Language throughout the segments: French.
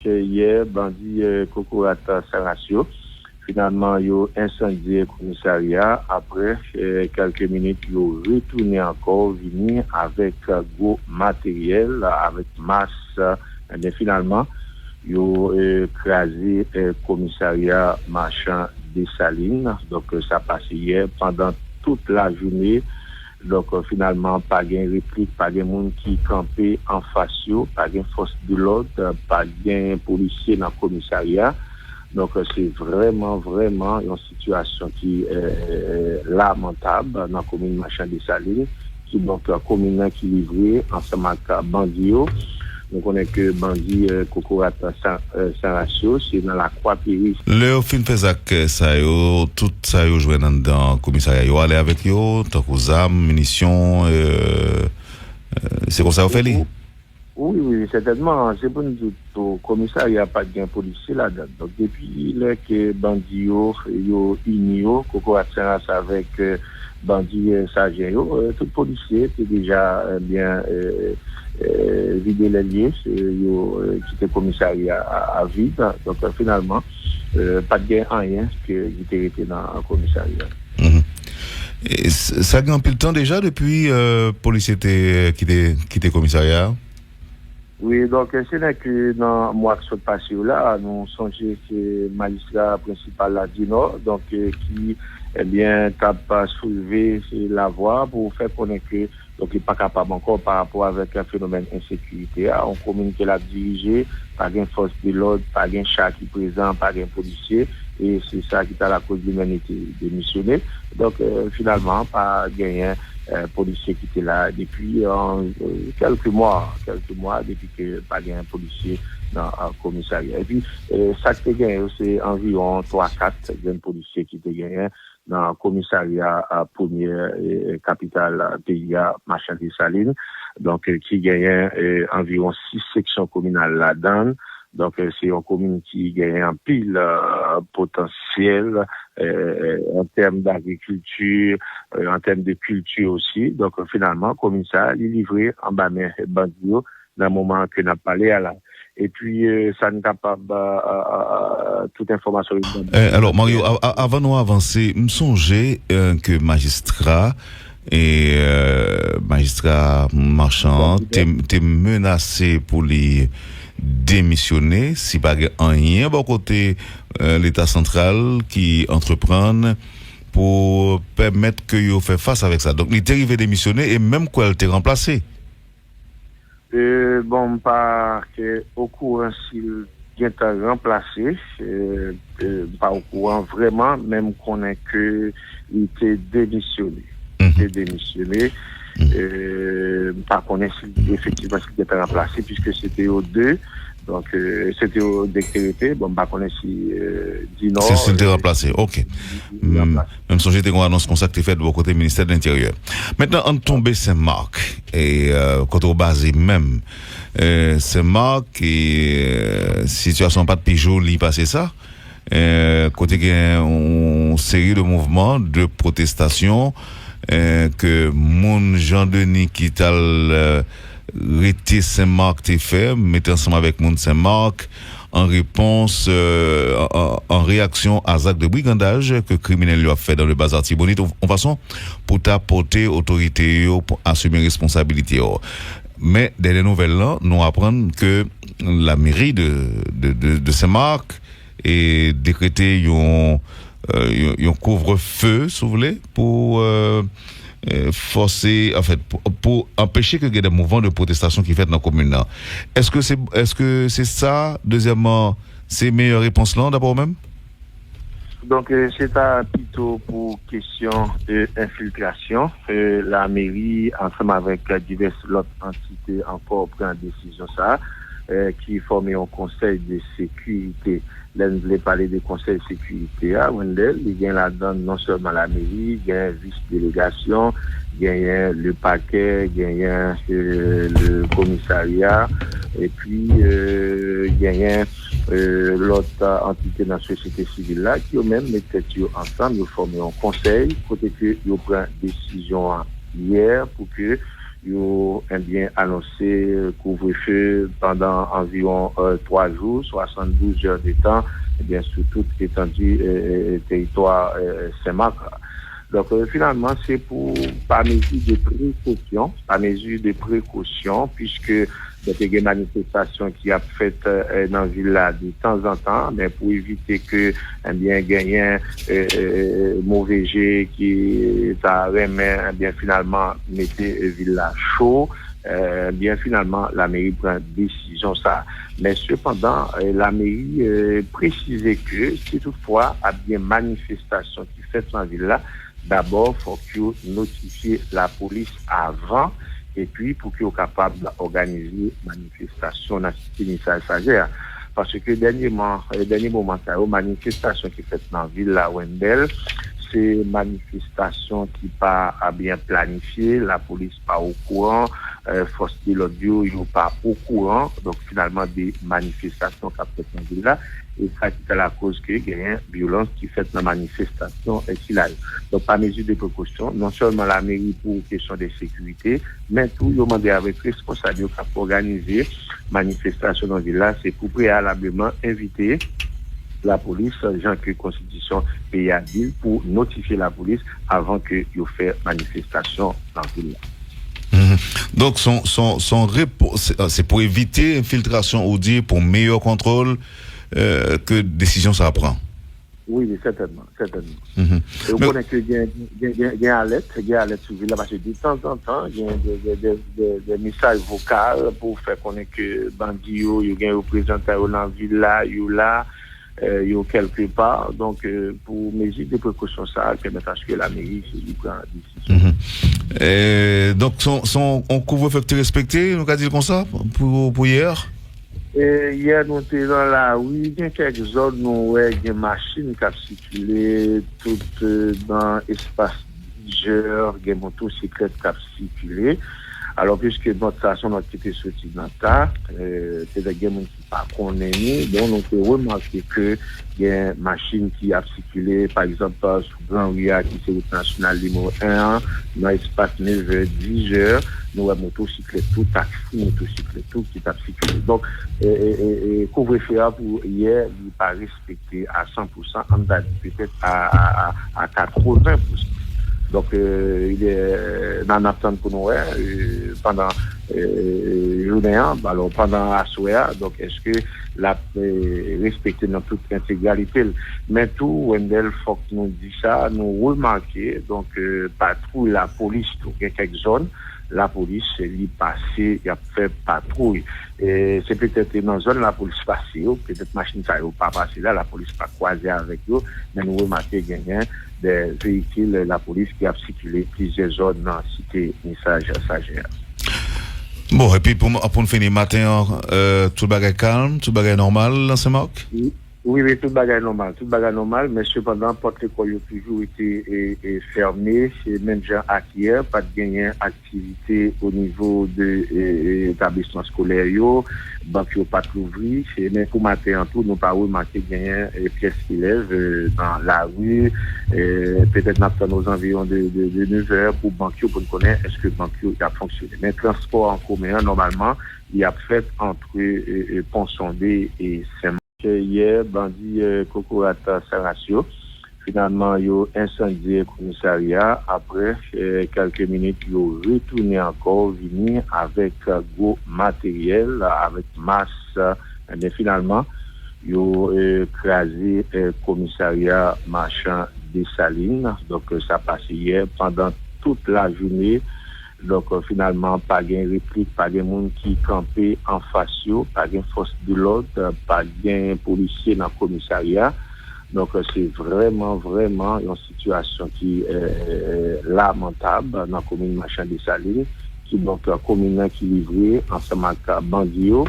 hier, bandit Kokorata Sarasio, finalement, ils ont incendié le commissariat. Après quelques minutes, ils ont retourné encore, venir avec gros matériel, avec masse. Et finalement, ils ont écrasé le commissariat marchand des Salines. Donc, ça passé hier pendant toute la journée. Donc, finalement, pas de réplique, pas de monde qui campait en face, pas de force de l'ordre, pas de policiers dans le commissariat. Donc, c'est vraiment une situation qui est lamentable dans la commune Marchand des Salines, qui donc la commune qui livrée ensemble avec Bandio. Donc, on est que Bandi Kokorata Sarasio, c'est dans la Croix-Péris. Le fin fait ça, tout ça, yo joué dans le commissariat. Yo allé avec yo, tant qu'aux armes, munitions, c'est comme ça, vous faites les? Oui, certainement. C'est pour nous dire au commissariat, il n'y a pas de policier là-dedans. Donc, depuis que Bandi yo uni yo, Kokorata Sarasio avec Bandi Sagien, tout policier était déjà bien vider les lieux, qui était commissariat à vide. Donc finalement, pas de gain en rien que j'étais été dans le commissariat. Et ça a pris le temps déjà depuis policier quitté commissariat? Oui, donc c'est là que dans le mois qui sont passés là, nous songeons que le magistrat principal là du Nord, donc qui tape soulever la voie pour faire connaître que donc il n'est pas capable encore par rapport avec un phénomène d'insécurité. On commune qu'il a dirigé, pas de force de l'ordre, pas de chat qui présent, pas de policier, et c'est ça qui est à la cause de l'humanité démissionné. Donc finalement, pas gagné policier qui était là depuis quelques mois depuis que pas gagné policier dans le commissariat. Et puis ça qui est gagné, c'est environ 3-4 policiers qui étaient gagnés dans le commissariat à première capitale pays Marchand des Salines, donc qui gagne environ 6 sections communales là-dedans. Donc c'est une commune qui gagne un pile potentiel en termes d'agriculture, en termes de culture aussi. Donc finalement, le commissariat est livré en bas de Bandio dans le moment que n'a parlé à la. Et puis, ça n'est capable toute information. Alors, Mario, avant de nous avancer, me songer que magistrat marchand, t'es menacé pour les démissionner si pas rien bon côté l'État central qui entreprend pour permettre que yo fait face avec ça. Donc, il t'est arrivé démissionner et même quoi, elle t'est remplacé. Bon, pas au courant s'il vient à remplacer, pas au courant vraiment, même qu'on est que il était démissionné. Pas connaître effectivement s'il était remplacé, puisque c'était au 2, donc c'était au décrété, bon, pas connaître si dit non. C'est c'était remplacé, ok. Même si j'étais qu'on annonce comme ça que tu fait de vos côtés ministère de l'Intérieur. Maintenant, on tombe Saint-Marc, et quand on base même, Saint-Marc, et situation pas de pigeon, li passé ça, côté qu'il y a une série de mouvements, de protestations, que mon Jean-Denis qui t'a Rété Saint-Marc t'es fait, mettez ensemble avec mon Saint-Marc en réponse, en réaction à acte de brigandage que criminel lui a fait dans le bazar Tibonite, en façon pour t'apporter autorité pour assumer responsabilité. Mais dès les nouvelles là, nous apprenons que la mairie de Saint-Marc est décrété un couvre-feu, si vous voulez, pour forcer, en fait, pour empêcher que il y ait des mouvements de protestation qui fait dans la commune. Est-ce que c'est ça? Deuxièmement, c'est meilleure réponse là, d'abord même? Donc, c'est plutôt pour question d'infiltration. La mairie, ensemble avec diverses autres entités, encore prend une décision ça, qui forme un conseil de sécurité. Là, nous voulons parler des conseils de sécurité à Wendel. Il y a là-dedans non seulement la mairie, il y a une vice-délégation, il y a le parquet, il y a le commissariat, et puis il y a l'autre entité dans la société civile là qui eux-mêmes mettent ensemble, ils forment un conseil, côté que ils prennent décision hier pour que bien annoncé couvre-feu pendant environ 3 jours, 72 heures de temps, bien sur toute étendue territoire Saint-Marc. Donc finalement, c'est par mesure de précaution, puisque il y a des manifestations qui a fait dans la ville là de temps en temps, mais pour éviter que gagnant mauvais jet qui bien finalement mettait ville là chaud. Bien finalement la mairie prend décision ça, mais cependant la mairie précisait que si toutefois il y a bien manifestation qui fait dans la ville là, d'abord faut que notifier la police avant, et puis pour qu'ils soient capables d'organiser manifestation dans la cité Sagère. Parce que dernier moment, ça y a manifestation qui fait dans la ville la Wendell, c'est manifestation qui pas à bien planifié, la police pas au courant, force de l'audio ils pas au courant, donc finalement des manifestations qui fait dans la ville là, et ça c'est la cause que il y a une violence qui fait dans la manifestation et qui là. Donc par mesure de précaution, non seulement la mairie pour question de sécurité, mais tout ils ont demandé avec responsable pour organiser manifestation dans la ville là, c'est pour préalablement inviter la police, gens que Constitution pays a dit, pour notifier la police avant que vous fassiez manifestation dans le ville. Donc, c'est pour éviter infiltration ou dire pour meilleur contrôle que décision ça prend. Oui, certainement. Et vous connaissez que il y a alerte sur ville parce que de temps en temps, il y a des messages vocaux pour faire connaître que bandits, il y a un représentant dans la ville là, quelque part, donc pour mesure de précaution ça permet à ce que la mairie prend décision. Donc on couvre-feu respecté, nous qu'a dit comme ça pour hier. Hier nous étions dans la rue, il y a quelques zones où il y a des machines qui ont circulé tout dans l'espace Niger, des motocyclettes qui ont circulé. Alors, puisque notre station n'a été sortie dans ta, c'est des gens qui pas connaissent, donc on peut remarquer que il y a une machine qui a circulé, par exemple, sur Grand Ria, qui c'est route nationale numéro 1, dans l'espace 9h, 10h, nous avons motocyclette tout, taxi, motocyclette tout qui a circulé. Donc, couvre-feu pour hier, il n'est pas respecté à 100%, on a dit peut-être à 80%. Donc, il est dans l'attente pour nous pendant journée, alors pendant la soirée. Donc, est-ce que la respecter dans toute intégralité? Mais tout, Wendell, faut que nous dit ça, nous remarquer, donc, patrouille la police, tout, il y a quelques zones. La police, elle est passée, il a fait patrouille. Et c'est peut-être dans la zone la police passée, peut-être machine ça n'a pas passé là, la police pas croisée avec eux, mais nous remarquons qu'il y a des véhicules, la police qui a circulé plusieurs zones dans la cité Sagère. Bon, et puis pour finir matin, tout le bagage calme, tout le bagage normal dans Saint-Marc? Oui, tout le bagage normal, mais cependant, porte l'école a toujours été fermée, c'est même gens hier, pas de gagner activité au niveau de l'établissement scolaire, banque pas l'ouvrir, mais pour matin en tout, nous pas remarqué gagner pièces qui lèvent dans la rue, peut-être nous aux environs de 9h pour banque pour connaître est-ce que banque a fonctionné. Mais transport en commun, normalement, il a fait entre Pont-Sondé et Saint-Marc. Hier, bandit Kokorata Sarasio, finalement, ils ont incendié le commissariat. Après quelques minutes, ils ont retourné encore, venir avec gros matériel, avec masse. Mais finalement, ils ont écrasé le commissariat marchand des Salines. Donc, ça passe hier pendant toute la journée. Donc, finalement, pas de réplique, pas de monde qui campait en face, pas de force de l'ordre, pas de policiers dans le commissariat. Donc, c'est vraiment une situation qui est lamentable dans la commune Marchand des Salines, qui donc la commune qui livrée ensemble avec Bandio.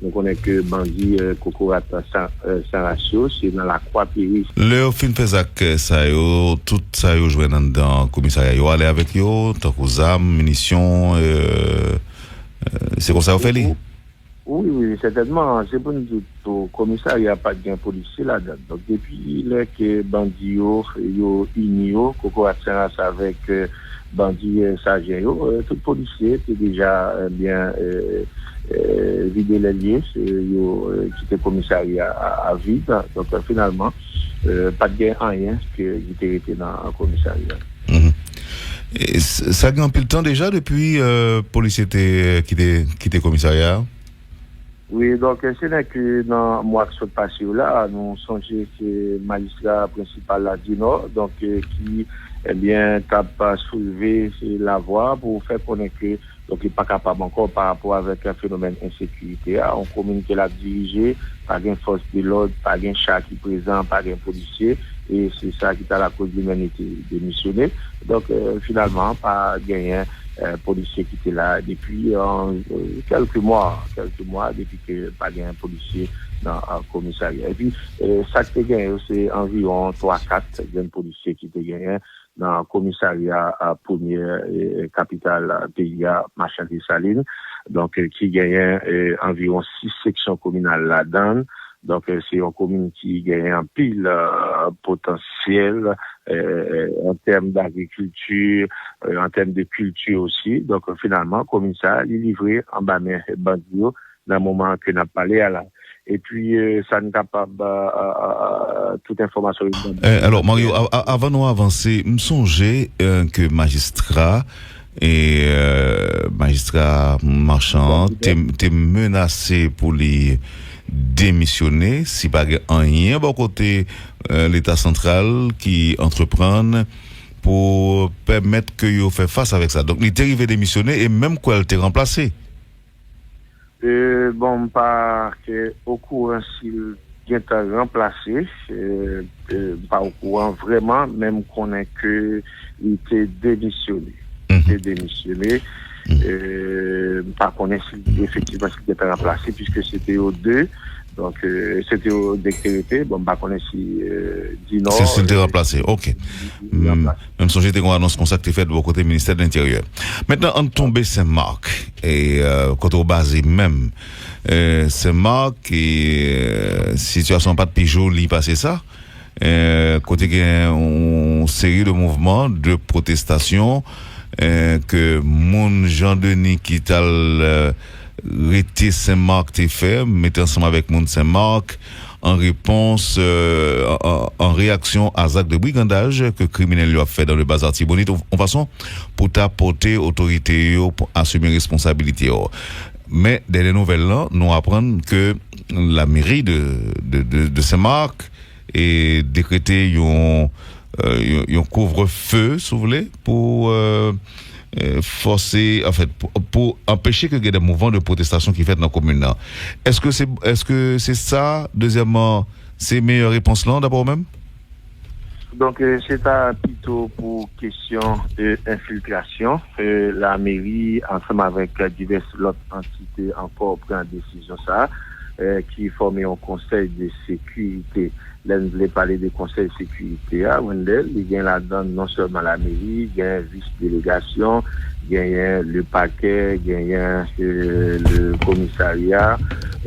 Donc, on est que Bandi Kokorata Sarasio, c'est dans la Croix-Péris. Le fin Fezak, ça yo, tout ça yo joué dans le commissariat. Yo allé avec yo, tant qu'aux armes, munitions, c'est comme ça, vous faites li? Oui, certainement. C'est pour nous dire, au commissariat, il n'y a pas de policier là-dedans. Donc, depuis que Bandi yo uni Kokorata Sarasio avec bandits sagés, tout policier était déjà bien vidé les liens, qui était commissariat à vide. Donc finalement, pas de gain en rien qui était dans le commissariat. Et ça a pris le temps déjà depuis policier quitté commissariat? Oui, donc c'est là que dans le mois qui sont passés là, nous songeons que le magistrat principal là du Nord, donc qui eh bien t'a soulevé la voix pour faire connaître que donc il n'est pas capable encore par rapport avec un phénomène d'insécurité. On commune qu'il a dirigé par une force de l'ordre, par un chat qui présent, par un policier, et c'est ça qui est à la cause de l'humanité démissionné. Donc finalement, pas gagné. Policier qui était là depuis quelques mois depuis que pas un policier dans le commissariat. Et puis ça qui était gagné, c'est environ 3-4 jeunes policiers qui étaient gagnés dans le commissariat à première capitale pays Machin des Salines, donc qui gagnait environ 6 sections communales là-dedans. Donc, c'est une commune qui gagne un pile potentiel en termes d'agriculture, en termes de culture aussi. Donc, finalement, la commune ça, il est livré en bas de Bandio dans le moment que n'a parlé à la. Et puis, ça n'est capable toute information. Alors, Mario, avant de nous avancer, me songez que magistrat marchand, t'es menacé pour les démissionner si pas rien bon côté l'État central qui entreprend pour permettre que yo fait face avec ça. Donc il est arrivé démissionner et même quoi elle t'est remplacé. Bon pas que au courant s'il vient remplacé pas au courant vraiment même qu'on est que il était démissionné. Par contre, effectivement, c'était pas remplacé puisque c'était au 2, donc c'était au décrété. Bon, par contre, si dit non. C'était remplacé, ok. Même si j'étais qu'on annonce comme ça que tu fait de vos côtés ministère de l'Intérieur. Maintenant, on tombe Saint-Marc et quand on base même Saint-Marc et situation pas de pigeon, li passé ça. Côté qu'il y a une série de mouvements de protestation. Que mon Jean-Denis qui t'a rété Saint-Marc t'es fait, mettez ensemble avec mon Saint-Marc en réponse, en réaction à actes de brigandage que criminel lui a fait dans le bazar Tibonite, en façon pour t'apporter autorité pour assumer responsabilité. Mais dès les nouvelles là, nous apprenons que la mairie de Saint-Marc est décrété un couvre-feu, si vous voulez, pour forcer, en fait, pour empêcher que y ait des mouvements de protestation qui fait dans la commune. Est-ce que c'est ça? Deuxièmement, c'est meilleure réponse là, d'abord même? Donc, c'est plutôt pour question d'infiltration. La mairie, ensemble avec diverses autres entités, encore prend une décision ça, qui forme un conseil de sécurité. Là, nous voulons parler des conseils de sécurité à Wendel. Il y a là-dedans non seulement la mairie, il y a une vice-délégation, il y a le parquet, il y a le commissariat,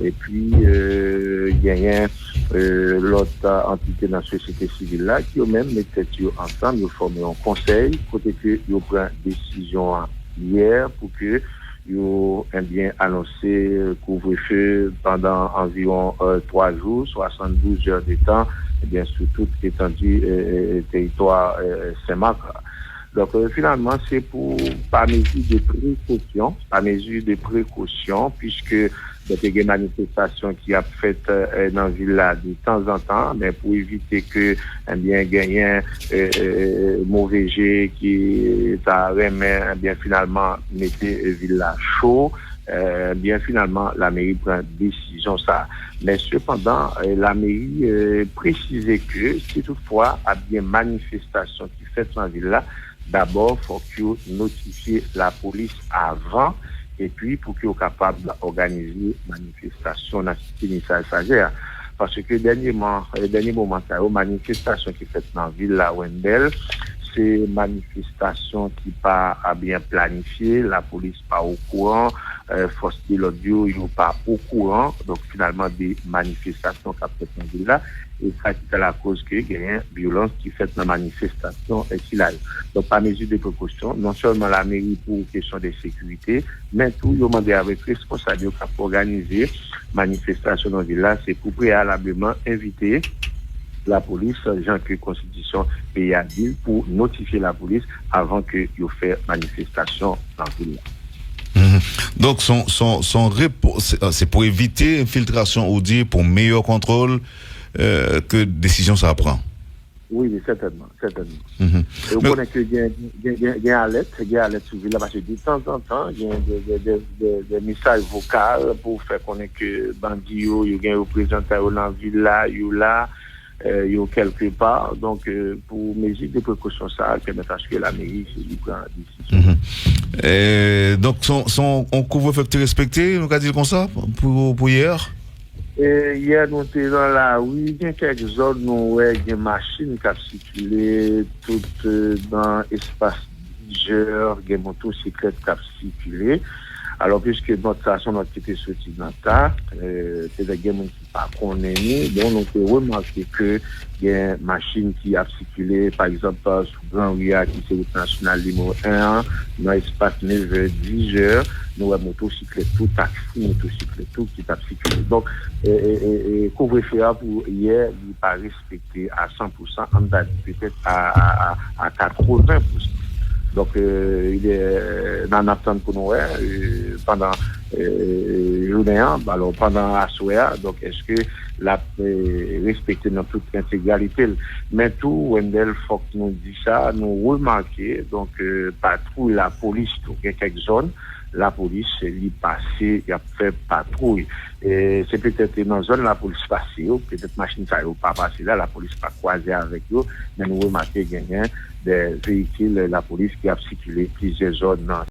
et puis il y a l'autre entité dans la société civile là qui ont même mis ensemble, ils forment un conseil, côté que ils prennent décision hier pour que ils bien annoncé couvre-feu pendant environ 3 jours, 72 heures de temps, et bien sur toute étendue territoire Saint-Marc. Donc finalement c'est pour par mesure de précaution, puisque il y a des manifestations qui a fait dans la ville là de temps en temps, mais pour éviter que gagnant mauvais jet qui t'a remis bien finalement mettez ville là chaud. Bien finalement la mairie prend décision ça, mais cependant la mairie précisait que si toutefois il y a bien manifestation qui fait dans la ville là, d'abord faut que notifier la police avant. Et puis, pour qu'ils soient capables d'organiser manifestation dans la cité Sagère. Parce que dernier moment, ça y a une manifestation qui est faite dans la ville, la Wendel, c'est manifestation qui pas à bien planifier, la police pas au courant, force de l'audio ils pas au courant, donc finalement des manifestations qui a fait dans ville là, et ça c'est la cause que il y a une violence qui fait dans la manifestation et qui là. Donc par mesure de précaution, non seulement la mairie pour question de sécurité, mais tout ils demandé avec responsable qui organiser manifestation dans ville là, c'est pour préalablement inviter la police, gens que Constitution pays a dit pour notifier la police avant que vous fait manifestation dans le ville. Donc, c'est pour éviter infiltration ou dire pour meilleur contrôle que décision ça prend. Oui, certainement. Et vous connaissez que il y a alerte sur ville parce que de temps en temps, il y a des messages vocaux pour faire connaître que bandits, il y a un représentant dans la ville là, il y a quelque part. Donc, pour mesure de précaution, ça permet à ce que la mairie prend décision. Donc, on couvre-feu respecté, nous avons dit comme ça, pour hier? Hier, nous étions dans la rue, il y a quelques zones où il y a des machines qui ont circulé, toutes dans l'espace Niger, il y a des motocyclettes qui ont circulé. Alors, puisque notre station, notre était sortie dans ça, c'est des gens qui ne sont pas connus, donc on peut remarquer que il y a une machine qui a circulé, par exemple, sur Grand Ria, qui est route nationale numéro 1, dans l'espace 9h-10h, nous avons motocyclette, tout taxi, motocyclette, tout qui a circulé. Donc, couvre-feu pour hier, il n'est pas respecté à 100%, on a dit peut-être à 80%. Donc, il est dans l'attente pour nous pendant journée, alors pendant la soirée. Donc, est-ce que la respecter dans toute intégralité? Mais tout, Wendell, faut que nous dit ça, nous remarquons, donc, patrouille la police, dans quelques zones, la police, elle est passée, il a fait patrouille. Et c'est peut-être dans la zone la police passée, peut-être machine ça n'a pas passé là, la police pas croisée avec eux, mais nous remarquons qu'il y a des véhicules, la police qui a circulé plusieurs zones dans